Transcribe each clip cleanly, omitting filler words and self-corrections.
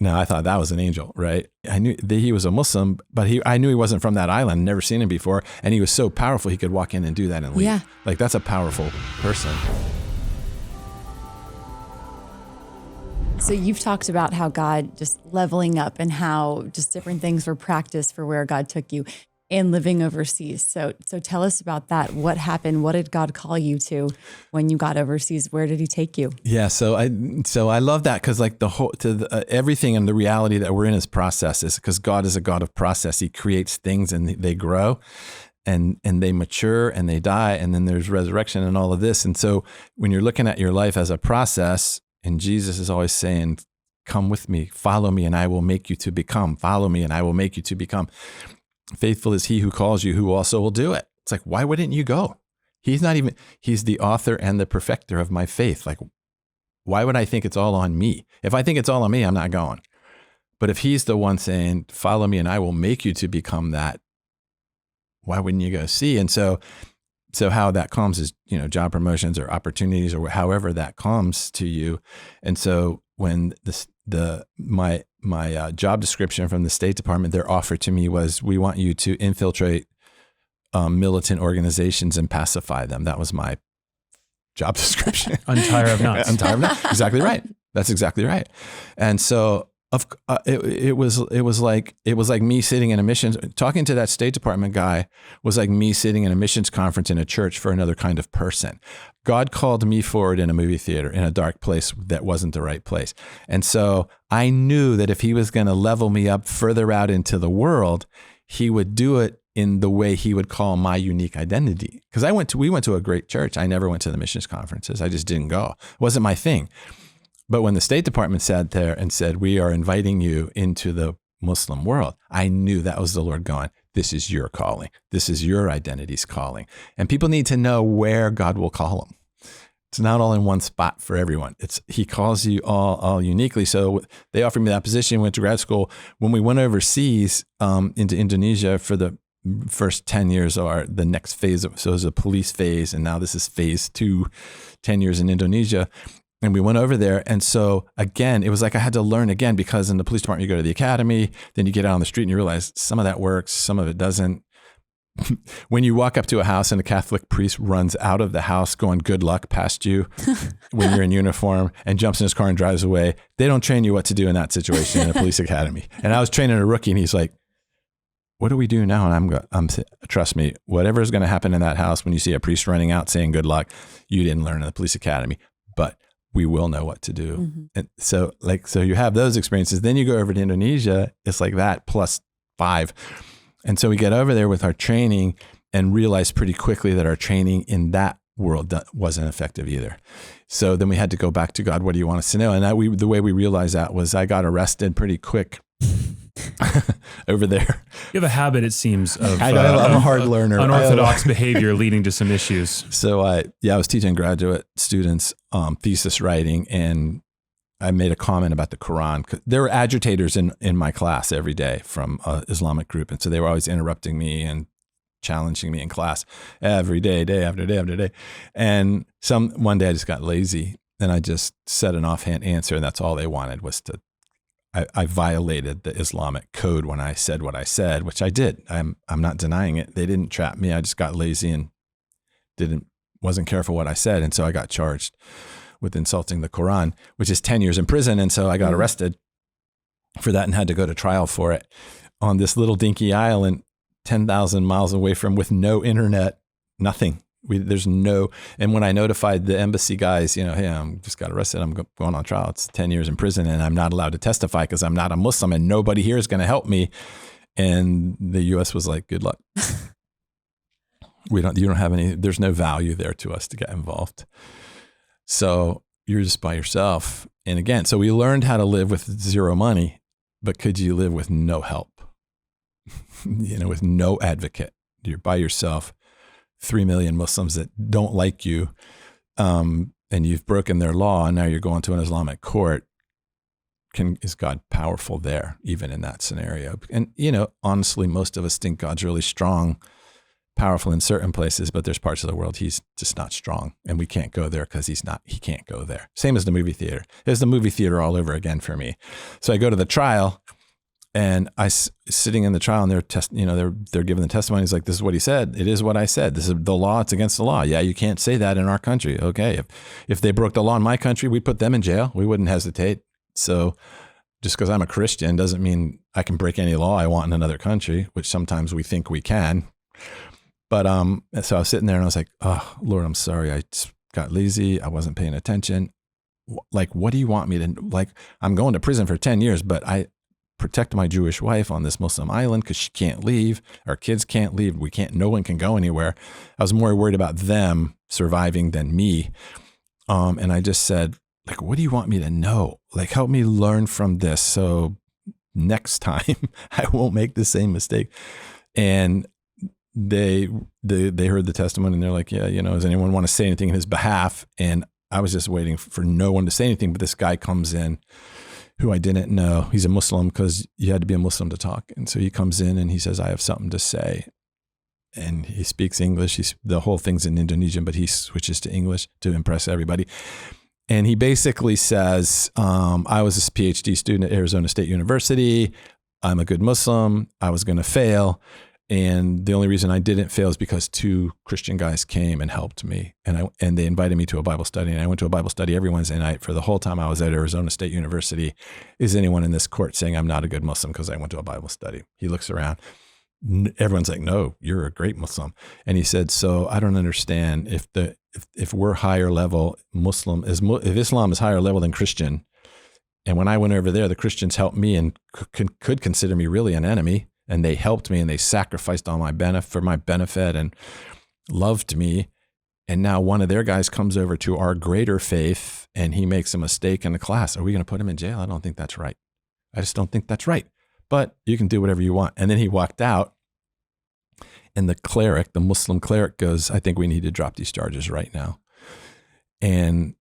No, I thought that was an angel, right? I knew that he was a Muslim, but I knew he wasn't from that island, never seen him before. And he was so powerful, he could walk in and do that and leave. Yeah. Like, that's a powerful person. So you've talked about how God just leveling up and how just different things were practiced for where God took you and living overseas. So tell us about that. What happened? What did God call you to when you got overseas? Where did he take you? Yeah. So I love that because like everything and the reality that we're in is processes, because God is a God of process. He creates things and they grow and they mature and they die. And then there's resurrection and all of this. And so when you're looking at your life as a process, and Jesus is always saying, come with me, follow me, and I will make you to become. Follow me, and I will make you to become. Faithful is he who calls you, who also will do it. It's like, why wouldn't you go? He's the author and the perfecter of my faith. Like, why would I think it's all on me? If I think it's all on me, I'm not going. But if he's the one saying, follow me, and I will make you to become that, why wouldn't you go see? And so how that comes is, job promotions or opportunities or however that comes to you. And so when my job description from the State Department, their offer to me was, we want you to infiltrate militant organizations and pacify them. That was my job description. Untire of nuts. Untire of nuts. Exactly right. That's exactly right. And so it was like me sitting in a missions, talking to that State Department guy was like me sitting in a missions conference in a church for another kind of person. God called me forward in a movie theater in a dark place that wasn't the right place. And so I knew that if he was going to level me up further out into the world, he would do it in the way he would call my unique identity. Because we went to a great church. I never went to the missions conferences. I just didn't go. It wasn't my thing. But when the State Department sat there and said, we are inviting you into the Muslim world, I knew that was the Lord going, this is your calling. This is your identity's calling. And people need to know where God will call them. It's not all in one spot for everyone. He calls you all uniquely. So they offered me that position, went to grad school. When we went overseas into Indonesia for the first 10 years of the next phase, so it was a police phase, and now this is phase 2, 10 years in Indonesia. And we went over there. And so again, it was like I had to learn again, because in the police department, you go to the academy, then you get out on the street and you realize some of that works, some of it doesn't. When you walk up to a house and a Catholic priest runs out of the house going, good luck, past you when you're in uniform, and jumps in his car and drives away, they don't train you what to do in that situation in a police academy. And I was training a rookie and he's like, what do we do now? And I'm trust me, whatever is going to happen in that house when you see a priest running out saying good luck, you didn't learn in the police academy, but we will know what to do. Mm-hmm. And so you have those experiences. Then you go over to Indonesia, it's like that plus 5. And so we get over there with our training and realize pretty quickly that our training in that world wasn't effective either. So then we had to go back to God, what do you want us to know? And the way we realized that was I got arrested pretty quick over there. You have a habit, it seems, of I'm a hard learner. Unorthodox behavior leading to some issues. So I was teaching graduate students thesis writing, and I made a comment about the Quran. There were agitators in my class every day from an Islamic group, and so they were always interrupting me and challenging me in class every day, day after day after day. And one day I just got lazy, and I just said an offhand answer, and that's all they wanted was to. I violated the Islamic code when I said what I said, which I did. I'm not denying it. They didn't trap me. I just got lazy and wasn't careful what I said. And so I got charged with insulting the Quran, which is 10 years in prison. And so I got arrested for that and had to go to trial for it on this little dinky island, 10,000 miles away from, with no internet, nothing. And when I notified the embassy guys, hey, I'm just got arrested, I'm going on trial, it's 10 years in prison, and I'm not allowed to testify because I'm not a Muslim, and nobody here is going to help me. And the U.S. was like, good luck. You don't have any, there's no value there to us to get involved. So you're just by yourself. And again, so we learned how to live with zero money, but could you live with no help? With no advocate? You're by yourself. 3 million Muslims that don't like you, and you've broken their law, and now you're going to an Islamic court. Is God powerful there, even in that scenario? And, honestly, most of us think God's really strong powerful in certain places, but there's parts of the world he's just not strong, and we can't go there because he can't go there. Same as the movie theater. There's the movie theater all over again for me. So I go to the trial, and sitting in the trial, and they're giving the testimony. He's like, this is what he said. It is what I said. This is the law. It's against the law. Yeah, you can't say that in our country. Okay, if they broke the law in my country, we'd put them in jail. We wouldn't hesitate. So just because I'm a Christian doesn't mean I can break any law I want in another country, which sometimes we think we can. But so I was sitting there and I was like, oh, Lord, I'm sorry. I just got lazy. I wasn't paying attention. Like, what do you want me to, like, I'm going to prison for 10 years, but I protect my Jewish wife on this Muslim island because she can't leave. Our kids can't leave. No one can go anywhere. I was more worried about them surviving than me. And I just said, like, what do you want me to know? Like, help me learn from this, so next time I won't make the same mistake. And they heard the testimony, and they're like, yeah, does anyone want to say anything in his behalf? And I was just waiting for no one to say anything. But this guy comes in who I didn't know. He's a Muslim, because you had to be a Muslim to talk. And so he comes in and he says, I have something to say. And he speaks English. The whole thing's in Indonesian, but he switches to English to impress everybody. And he basically says, I was a PhD student at Arizona State University. I'm a good Muslim. I was going to fail. And the only reason I didn't fail is because 2 Christian guys came and helped me. And they invited me to a Bible study. And I went to a Bible study every Wednesday night for the whole time I was at Arizona State University. Is anyone in this court saying I'm not a good Muslim because I went to a Bible study? He looks around. Everyone's like, no, you're a great Muslim. And he said, so I don't understand if we're higher level Muslim, if Islam is higher level than Christian. And when I went over there, the Christians helped me and could consider me really an enemy. And they helped me, and they sacrificed all for my benefit and loved me. And now one of their guys comes over to our greater faith, and he makes a mistake in the class. Are we going to put him in jail? I don't think that's right. I just don't think that's right. But you can do whatever you want. And then he walked out, and the Muslim cleric goes, I think we need to drop these charges right now. And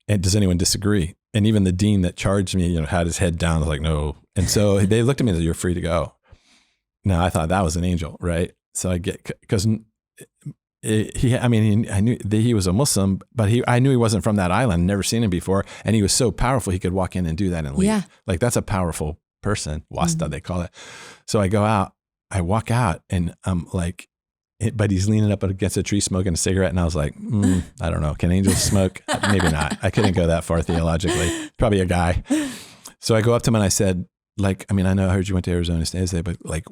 does anyone disagree? And even the dean that charged me, had his head down. I was like, no. And so they looked at me and said, you're free to go. Now, I thought that was an angel, right? So because I knew that he was a Muslim, but I knew he wasn't from that island, never seen him before. And he was so powerful, he could walk in and do that and leave. Yeah. Like, that's a powerful person, wasta, they call it. So I walk out, and I'm like, but he's leaning up against a tree smoking a cigarette. And I was like, I don't know. Can angels smoke? Maybe not. I couldn't go that far theologically. Probably a guy. So I go up to him and I said, like, I heard you went to Arizona State, but like,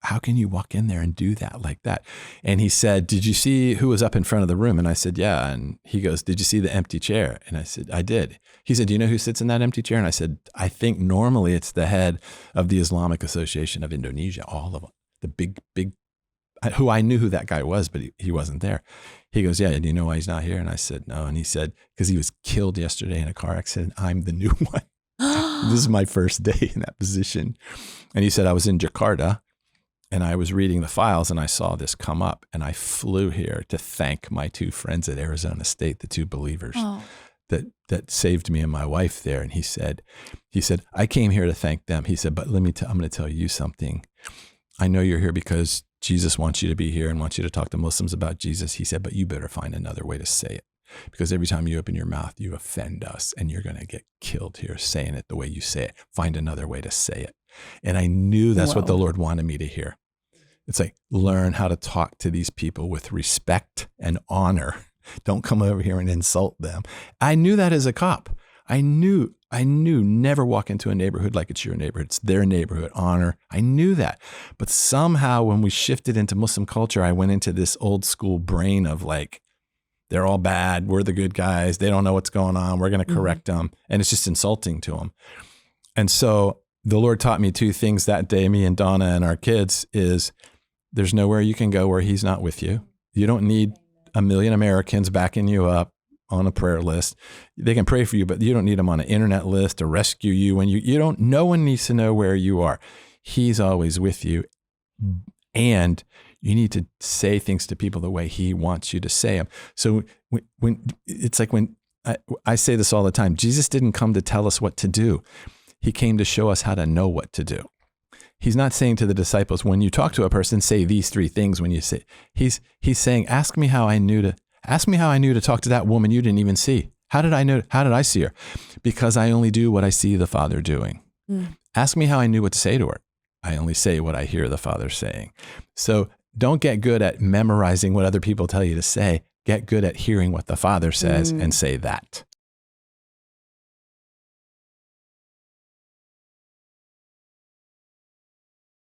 how can you walk in there and do that like that? And he said, did you see who was up in front of the room? And I said, yeah. And he goes, did you see the empty chair? And I said, I did. He said, do you know who sits in that empty chair? And I said, I think normally it's the head of the Islamic Association of Indonesia, all of them, the big, who I knew who that guy was, but he wasn't there. He goes, yeah, do you know why he's not here? And I said, no. And he said, because he was killed yesterday in a car accident. I'm the new one. This is my first day in that position. And he said, I was in Jakarta and I was reading the files and I saw this come up, and I flew here to thank my 2 friends at Arizona State, the 2 believers that saved me and my wife there. And he said, I came here to thank them. He said, but I'm going to tell you something. I know you're here because Jesus wants you to be here and wants you to talk to Muslims about Jesus. He said, but you better find another way to say it. Because every time you open your mouth, you offend us, and you're going to get killed here saying it the way you say it. Find another way to say it. And I knew that's what the Lord wanted me to hear. It's like, learn how to talk to these people with respect and honor. Don't come over here and insult them. I knew that as a cop. I knew never walk into a neighborhood like it's your neighborhood. It's their neighborhood, honor. I knew that. But somehow when we shifted into Muslim culture, I went into this old school brain of like, they're all bad. We're the good guys. They don't know what's going on. We're going to correct them. And it's just insulting to them. And so the Lord taught me 2 things that day, me and Donna and our kids, is there's nowhere you can go where he's not with you. You don't need a million Americans backing you up on a prayer list. They can pray for you, but you don't need them on an internet list to rescue you. When no one needs to know where you are. He's always with you. And you need to say things to people the way he wants you to say them. So when I say this all the time, Jesus didn't come to tell us what to do. He came to show us how to know what to do. he's not saying to the disciples, when you talk to a person, say these three things when you say, he's saying, ask me how I knew to talk to that woman you didn't even see. How did I see her? Because I only do what I see the Father doing. Ask me how I knew what to say to her. I only say what I hear the Father saying. So don't get good at memorizing what other people tell you to say. Get good at hearing what the Father says and say that.